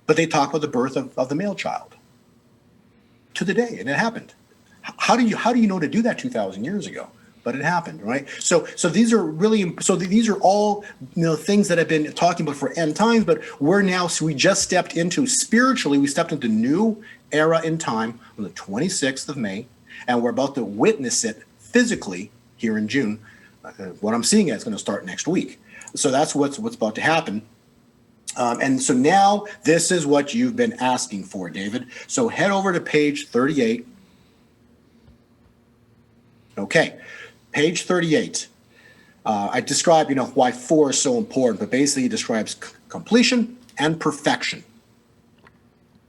But they talk about the birth of the male child to the day, and it happened. How do you know to do that 2,000 years ago? But it happened, right? So these are these are all things that I've been talking about for end times. But we just stepped into spiritually. We stepped into new era in time on the 26th of May, and we're about to witness it physically here in June. What I'm seeing is going to start next week. So that's what's about to happen. And so now this is what you've been asking for, David. So head over to page 38. Okay. Page 38, I describe, why 4 is so important, but basically it describes completion and perfection.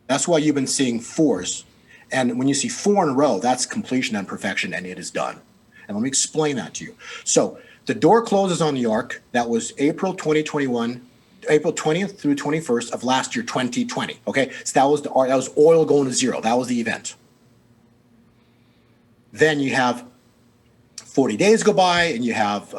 That's why you've been seeing 4s. And when you see 4 in a row, that's completion and perfection, and it is done. And let me explain that to you. So the door closes on the ark. That was April 2021, April 20th through 21st of last year, 2020. Okay, so that was oil going to zero. That was the event. Then you have 40 days go by, and you have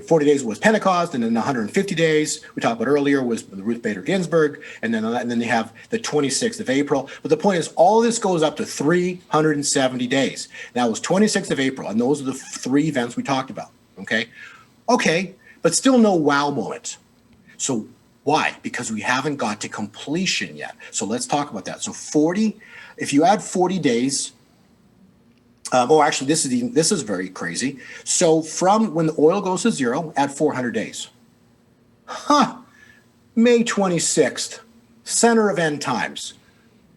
40 days was Pentecost, and then 150 days we talked about earlier was Ruth Bader Ginsburg, and then they have the 26th of April. But the point is, all this goes up to 370 days. That was 26th of April, and those are the 3 events we talked about. Okay, but still no wow moment. So why? Because we haven't got to completion yet. So let's talk about that. So 40, if you add 40 days. Actually, this is very crazy. So from when the oil goes to zero, add 400 days. May 26th, center of end times.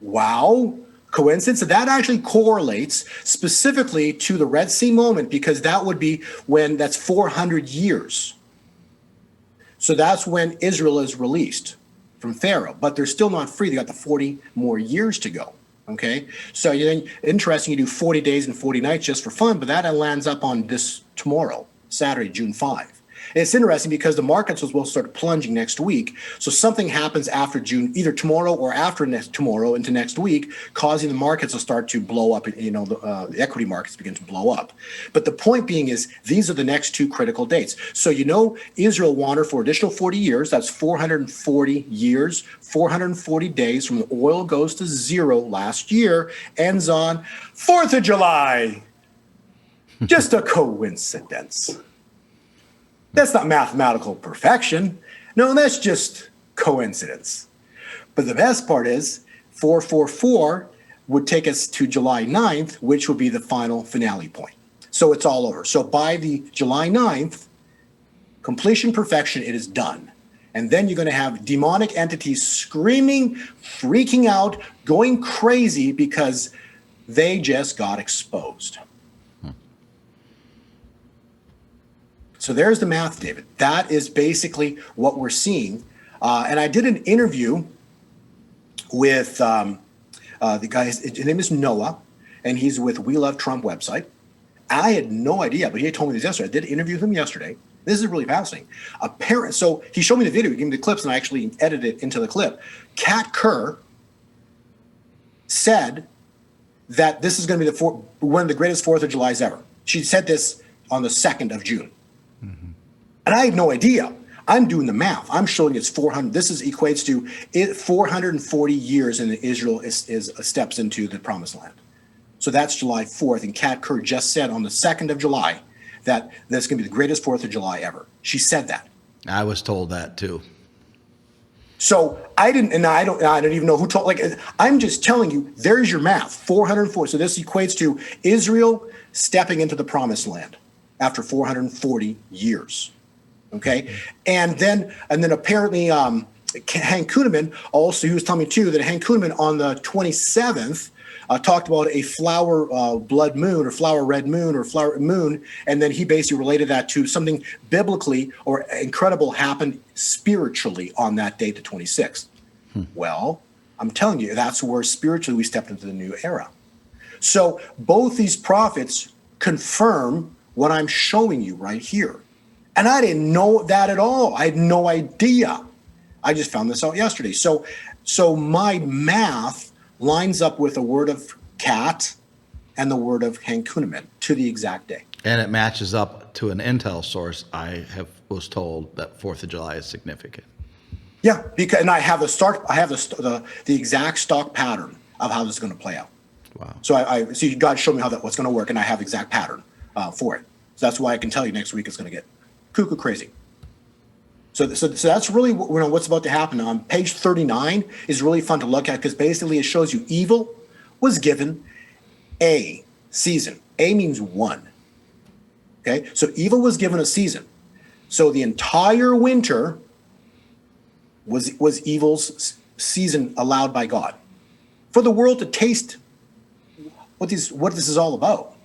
Wow. Coincidence? So that actually correlates specifically to the Red Sea moment, because that would be that's 400 years. So that's when Israel is released from Pharaoh, but they're still not free. They got the 40 more years to go. Okay, so interesting, you do 40 days and 40 nights just for fun, but that lands up on this tomorrow, Saturday, June 5. It's interesting because the markets will start plunging next week. So something happens after June, either tomorrow or after tomorrow into next week, causing the markets to start to blow up. The equity markets begin to blow up. But the point being is these are the next two critical dates. So Israel wanted for additional 40 years. That's 440 years, 440 days from the oil goes to zero last year, ends on 4th of July. Just a coincidence. That's not mathematical perfection. No, that's just coincidence. But the best part is 444 would take us to July 9th, which would be the final finale point. So it's all over. So by the July 9th, completion, perfection, it is done. And then you're going to have demonic entities screaming, freaking out, going crazy because they just got exposed. So there's the math, David. That is basically what we're seeing. And I did an interview with the guy, his name is Noah, and he's with We Love Trump website. I had no idea, but he had told me this yesterday. I did interview him yesterday. This is really fascinating. So he showed me the video, he gave me the clips, and I actually edited it into the clip. Kat Kerr said that this is going to be one of the greatest 4th of Julys ever. She said this on the 2nd of June. And I had no idea. I'm doing the math. I'm showing it's 400. This equates to 440 years, and Israel steps into the Promised Land. So that's July 4th. And Kat Kerr just said on the 2nd of July that that's going to be the greatest 4th of July ever. She said that. I was told that too. So I didn't, and I don't even know who told. I'm just telling you. There's your math. 404. So this equates to Israel stepping into the Promised Land after 440 years. Okay, and then apparently Hank Kuhneman also, he was telling me too that Hank Kuhneman on the 27th talked about a flower blood moon or flower red moon or flower moon, and then he basically related that to something biblically or incredible happened spiritually on that date, the 26th. Well, I'm telling you, that's where spiritually we stepped into the new era. So both these prophets confirm what I'm showing you right here. And I didn't know that at all. I had no idea. I just found this out yesterday. So my math lines up with the word of Kat and the word of Hank Kuhneman to the exact day. And it matches up to an intel source. I was told that 4th of July is significant. Yeah, and I have the exact stock pattern of how this is going to play out. Wow. So so God showed me what's going to work, and I have the exact pattern for it. So that's why I can tell you next week it's going to get cuckoo crazy. So that's really what's about to happen. On page 39 is really fun to look at because basically it shows you evil was given a season. A means one. Okay, so evil was given a season. So the entire winter was evil's season allowed by God for the world to taste what this is all about.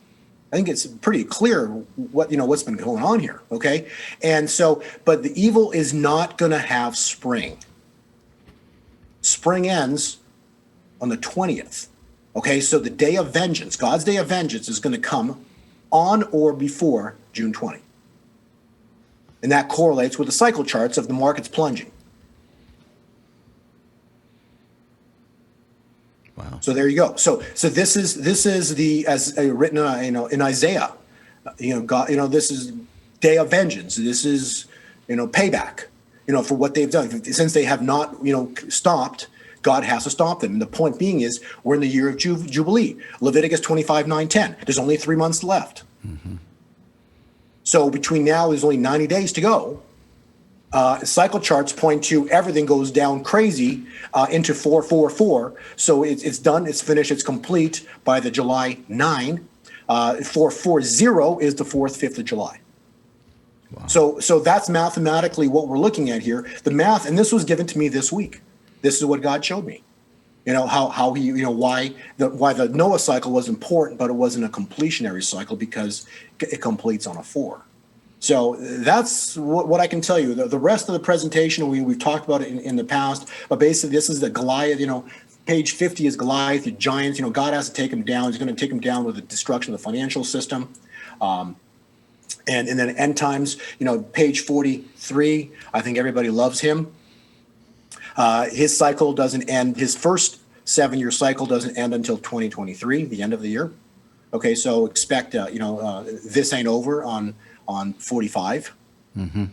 I think it's pretty clear what's been going on here, okay? And so, but the evil is not going to have spring. Spring ends on the 20th, okay? So the day of vengeance, God's day of vengeance is going to come on or before June 20. And that correlates with the cycle charts of the markets plunging. Wow. So there you go. So this is the as written in Isaiah, God, this is day of vengeance. This is payback, for what they've done. Since they have not stopped, God has to stop them. And the point being is we're in the year of Jubilee. Leviticus 25:9-10. There's only 3 months left. Mm-hmm. So between now there's only 90 days to go. Cycle charts point to everything goes down crazy into 444. So it's done, it's finished, it's complete by the July 9. 440 is the 4th, 5th of July. Wow. So that's mathematically what we're looking at here. The math, and this was given to me this week. This is what God showed me. How he, why the Noah cycle was important, but it wasn't a completionary cycle because it completes on a 4. So that's what I can tell you. The rest of the presentation, we've talked about it in the past, but basically this is the Goliath, page 50 is Goliath, the giants, God has to take him down. He's going to take him down with the destruction of the financial system. And then end times, page 43, I think everybody loves him. His cycle doesn't end. His first 7-year cycle doesn't end until 2023, the end of the year. Okay, so expect, this ain't over on 45. Mm-hmm.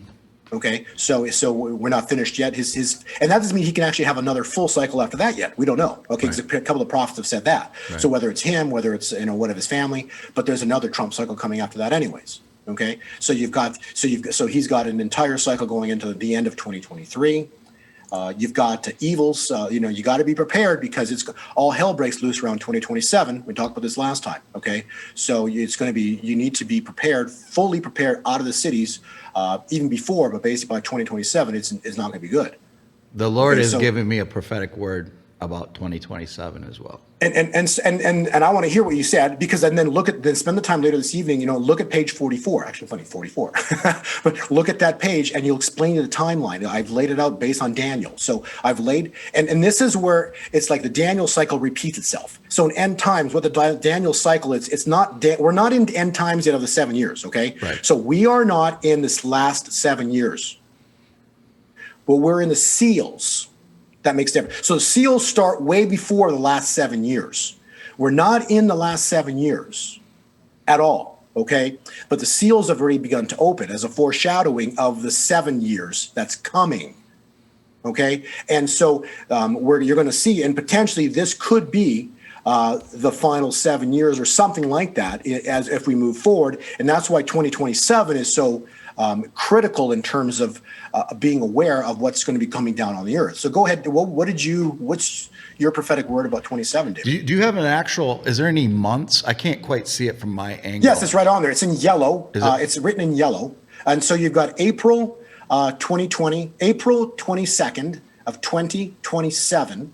Okay, so we're not finished yet. His and that doesn't mean he can actually have another full cycle after that yet. We don't know. Okay, because a couple of prophets have said that. Right. So whether it's him, whether it's one of his family, but there's another Trump cycle coming after that, anyways. Okay, so he's got an entire cycle going into the end of 2023. You've got evils. You got to be prepared because it's all hell breaks loose around 2027. We talked about this last time. Okay, so it's going to be. You need to be prepared, fully prepared out of the cities, even before. But basically by 2027, it's not going to be good. The Lord is giving me a prophetic word about 2027 as well. And I want to hear what you said, because then spend the time later this evening, look at page 44, actually funny, 44, but look at that page and you'll explain the timeline. I've laid it out based on Daniel. So I've laid, and this is where it's like the Daniel cycle repeats itself. So in end times, what the Daniel cycle is, we're not in end times yet of the 7 years. Okay. Right. So we are not in this last 7 years, but we're in the seals. That makes difference. So the seals start way before the last 7 years. We're not in the last 7 years at all, okay? But the seals have already begun to open as a foreshadowing of the 7 years that's coming, okay? And so you're going to see, and potentially this could be the final 7 years or something like that as if we move forward. And that's why 2027 is so critical in terms of being aware of what's going to be coming down on the earth. So go ahead. What's your prophetic word about 27, David? Do you have an actual, is there any months? I can't quite see it from my angle. Yes, it's right on there. It's in yellow. Is it? It's written in yellow. And so you've got April 2020, April 22nd of 2027.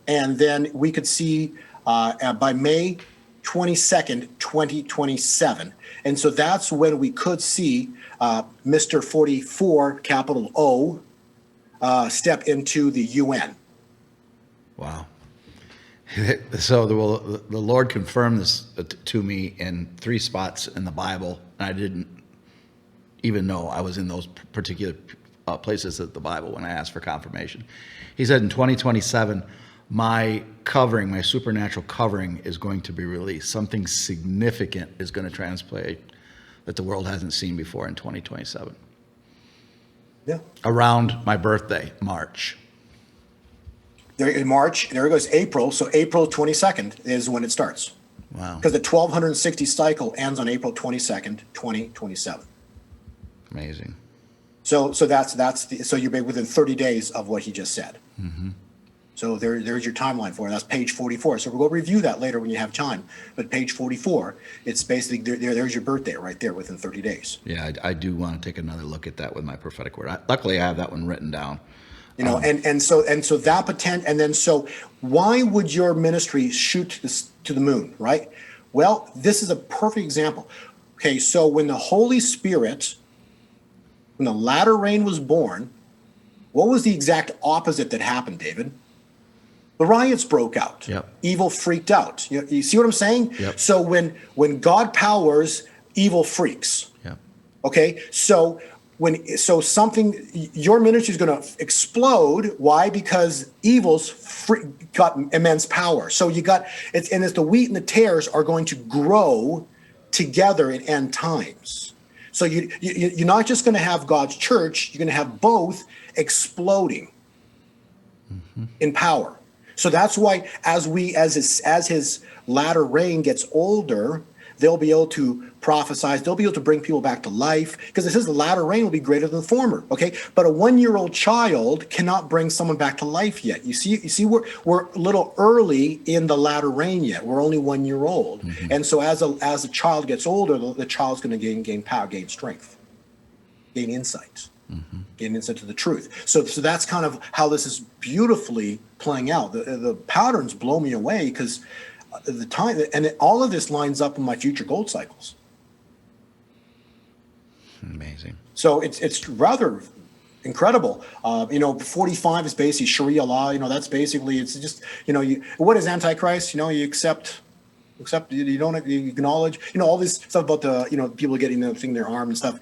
And then we could see by May 22nd, 2027. And so that's when we could see Mr. 44, capital O, step into the UN. Wow. So the Lord confirmed this to me in 3 spots in the Bible, and I didn't even know I was in those particular places of the Bible when I asked for confirmation. He said in 2027, my covering, my supernatural covering is going to be released. Something significant is going to translate that the world hasn't seen before in 2027. Yeah. Around my birthday, March. There in March, there goes April. So April 22nd is when it starts. Wow. Because the 1260 cycle ends on April 22nd, 2027. Amazing. So so you're within 30 days of what he just said. Mm-hmm. So there's your timeline for it. That's page 44. So we'll go review that later when you have time. But page 44, it's basically there's your birthday right there within 30 days. Yeah, I do want to take another look at that with my prophetic word. Luckily, I have that one written down. And so that potential, and then so why would your ministry shoot to the moon, right? Well, this is a perfect example. Okay, so when the Holy Spirit, when the latter rain was born, what was the exact opposite that happened, David? The riots broke out. Yep. Evil freaked out. You see what I'm saying? Yep. So when God powers, evil freaks. Yep. Okay, so your ministry is going to explode. Why? Because evil's got immense power. So it's the wheat and the tares are going to grow together in end times. So you're not just going to have God's church. You're going to have both exploding in power. So that's why as his latter reign gets older, they'll be able to prophesy. They'll be able to bring people back to life, because it says the latter rain will be greater than the former. Okay, but a 1-year-old child cannot bring someone back to life yet. You see, we're a little early in the latter rain yet. We're only 1 year old, and so as a child gets older, the child's going to gain power, gain strength, gain insight. Gain insight to the truth. So that's kind of how this is beautifully playing out. The patterns blow me away, because the time, and all of this lines up in my future gold cycles. Amazing. So it's rather incredible. 45 is basically Sharia law. That's basically, it's just, what is Antichrist? You accept Except you don't you acknowledge, all this stuff about the, people getting the thing in their arm and stuff.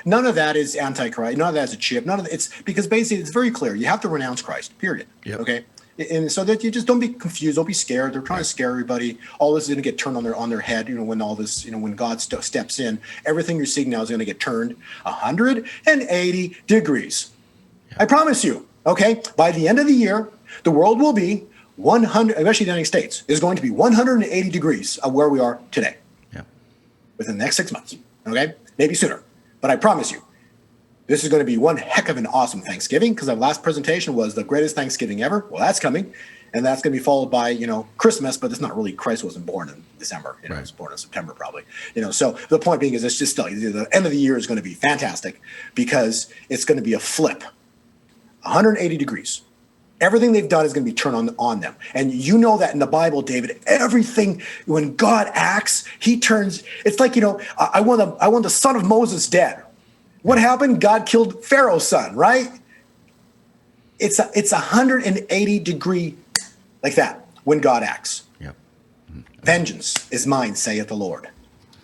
None of that is antichrist. None of that is a chip. None of it's because basically it's very clear. You have to renounce Christ. Period. Yep. Okay. And so that you just don't be confused, don't be scared. They're trying to scare everybody. All this is going to get turned on their head. When all this, when God steps in, everything you're seeing now is going to get turned 180 degrees. Yeah. I promise you. Okay, by the end of the year, the world will be 100, especially the United States, is going to be 180 degrees of where we are today. Yeah. Within the next 6 months. Okay, maybe sooner, but I promise you. This is going to be one heck of an awesome Thanksgiving, because our last presentation was the greatest Thanksgiving ever. Well, that's coming. And that's going to be followed by, Christmas, but it's not really, Christ wasn't born in December. He was born in September probably. So the point being is it's just still, the end of the year is going to be fantastic because it's going to be a flip. 180 degrees. Everything they've done is going to be turned on them. And you know that in the Bible, David, everything, when God acts, he turns, it's like, I want the son of Moses dead. What happened? God killed Pharaoh's son, right? It's 180 degree like that when God acts. Yep. Vengeance is mine, saith the Lord.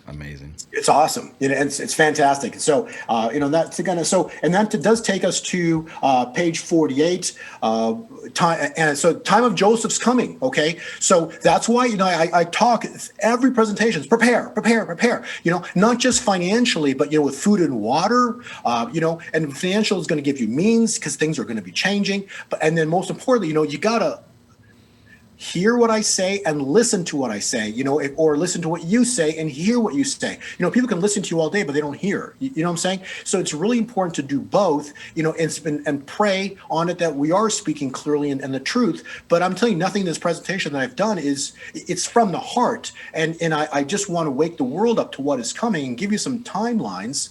Amazing. It's awesome. It's fantastic. So, that's gonna. So, and that does take us to page 48. Time of Joseph's coming. Okay, so that's why I talk every presentation. Prepare. Not just financially, but with food and water. And financial is going to give you means because things are going to be changing. And then most importantly, you gotta hear what I say and listen to what I say, or listen to what you say and hear what you say. People can listen to you all day, but they don't hear. You know what I'm saying? So it's really important to do both, and pray on it that we are speaking clearly and the truth. But I'm telling you, nothing in this presentation that I've done it's from the heart. And I just want to wake the world up to what is coming and give you some timelines,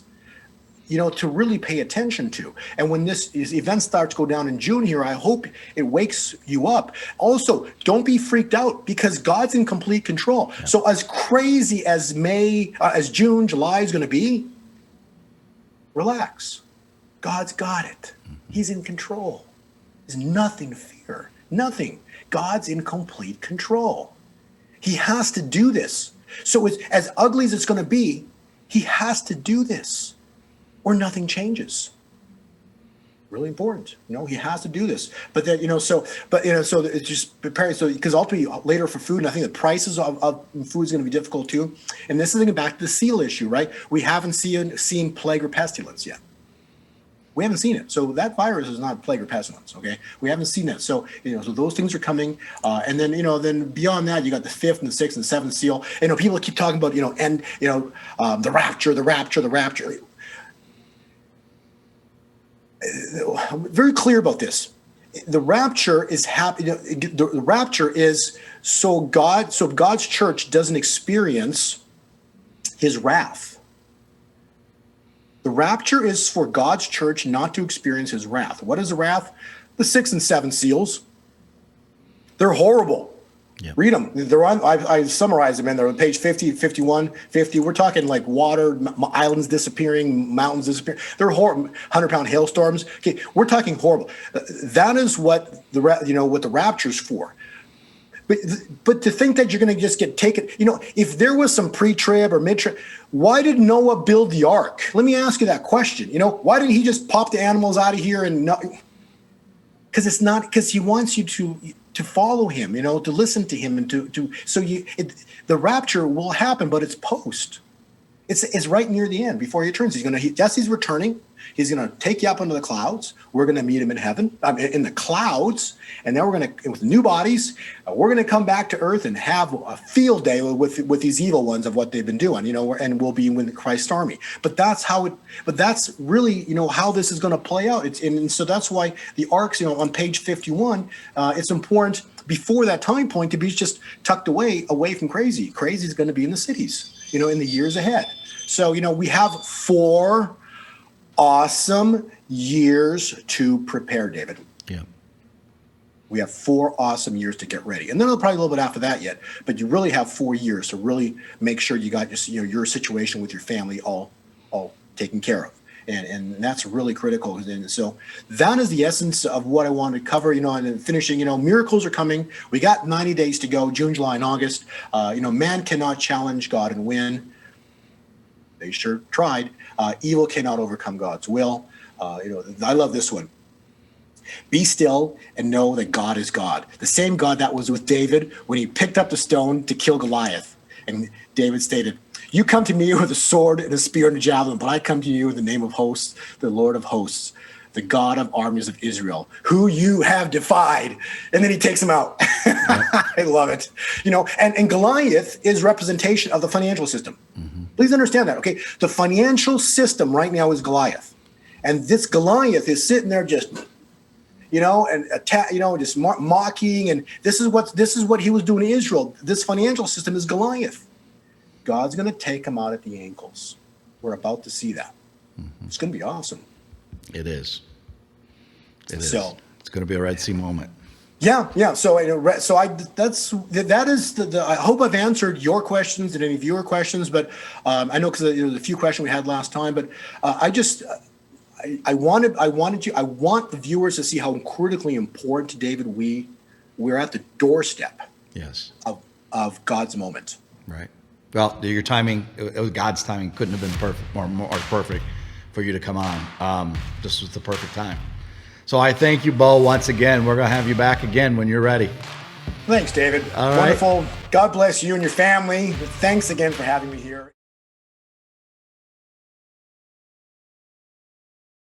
to really pay attention to. And when this event starts to go down in June here, I hope it wakes you up. Also, don't be freaked out because God's in complete control. Yeah. So as crazy as June, July is going to be, relax. God's got it. He's in control. There's nothing to fear. Nothing. God's in complete control. He has to do this. So it's as ugly as it's going to be, he has to do this. Or nothing changes. Really important. He has to do this. But then, so it's just preparing. So, because ultimately later for food, and I think the prices of food is going to be difficult too. And this is back to the seal issue, right? We haven't seen plague or pestilence yet. We haven't seen it. So that virus is not plague or pestilence, okay? We haven't seen that. So, so those things are coming. And then, then beyond that, you got the 5th and the 6th and 7th seal. People keep talking about, the rapture. Very clear about this. The rapture is the rapture is so God's church doesn't experience his wrath. The rapture is for God's church not to experience his wrath. What is the wrath? The 6th and 7th seals. They're horrible. Yep. Read them. They're on. I summarized them in there on page 50, 51, 50. We're talking like water, islands disappearing, mountains disappearing. They're horrible. 100-pound hailstorms. Okay, we're talking horrible. That is what what the rapture's for. But to think that you're going to just get taken, if there was some pre-trib or mid-trib, why did Noah build the ark? Let me ask you that question. Why didn't he just pop the animals out of here and not? Because he wants you to follow him, to listen to him, and the rapture will happen, but it's post. It's right near the end before he returns. He's returning. He's going to take you up into the clouds. We're going to meet him in heaven, in the clouds, and then we're going to, with new bodies, we're going to come back to earth and have a field day with these evil ones of what they've been doing, and we'll be with Christ's army. But that's really, how this is going to play out. And so that's why the arcs, on page 51, it's important before that time point to be just tucked away from crazy. Crazy is going to be in the cities, in the years ahead. So, we have 4 awesome years to prepare, David. Yeah. We have 4 awesome years to get ready. And then probably a little bit after that yet, but you really have 4 years to really make sure you got your situation with your family all taken care of. And that's really critical. And so that is the essence of what I wanted to cover, and finishing, miracles are coming. We got 90 days to go, June, July, and August. Man cannot challenge God and win. They sure tried. Evil cannot overcome God's will. I love this one. Be still and know that God is God. The same God that was with David when he picked up the stone to kill Goliath. And David stated, "You come to me with a sword and a spear and a javelin, but I come to you in the name of hosts, the Lord of hosts, the God of armies of Israel, who you have defied." And then he takes him out. I love it. And Goliath is representation of the financial system. Mm-hmm. Please understand that, okay? The financial system right now is Goliath. And this Goliath is sitting there just, and just mocking. And this is what he was doing to Israel. This financial system is Goliath. God's going to take him out at the ankles. We're about to see that. Mm-hmm. It's going to be awesome. It is. So it's going to be a Red Sea moment. Yeah. So that is the. I hope I've answered your questions and any viewer questions. But I know because the few questions we had last time. But I want the viewers to see how critically important, David, we're at the doorstep. Yes. Of God's moment. Right. Well, your timing, it was God's timing, couldn't have been perfect or more perfect for you to come on. This was the perfect time. So I thank you, Bo, once again. We're going to have you back again when you're ready. Thanks, David. All right. Wonderful. God bless you and your family. Thanks again for having me here.